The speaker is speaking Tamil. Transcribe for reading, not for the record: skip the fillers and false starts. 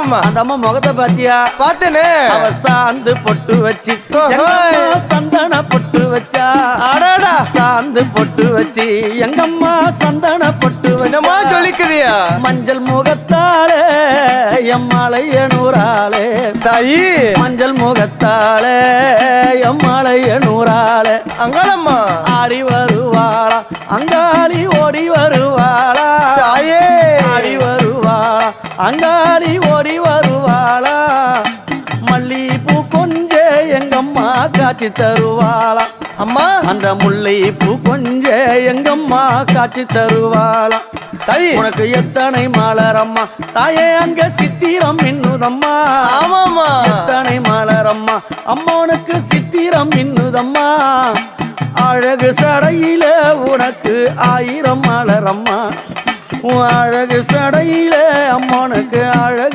ஆமாமா. அந்த அம்மா முகத்தை பாத்தியா? பார்த்தேனே. அவ சாந்து பொட்டு வச்சு சந்தன பொட்டு வச்சா. அடடா. சாந்து பொட்டு வச்சு எங்கம்மா சந்தன பொட்டு என்னமா வச்சா. சொல்லிக்குதியா? மஞ்சள் முகத்தாளே எம்மாளைய நூறாளே. தாயி மஞ்சள் முகத்தாளே எம்மாளைய நூறாளே. அங்காளம்மா ஆடி வருவாளா அங்காளி ஓடி வருவாளா. தாயே ஆடி வருவாளா அங்காளி ஓடி வருவாளா. மல்லிப்பூ கொஞ்ச எங்கம்மா காட்சி தருவாளா. அம்மா அந்த முல்லைப்பூ கொஞ்ச எங்கம்மா காட்சி தருவாளா. தாயி உனக்கு எத்தனை மலரம்மா தாயே அங்க சித்திரம் இன்னுதம்மா. ஆமாமா. எத்தனை மலரம்மா அம்மனுக்கு சித்திரம் இன்னுதம்மா. அழகு சடையில உனக்கு 1000 மலரம்மா. அழகு சடையில அம்மனுக்கு அழகு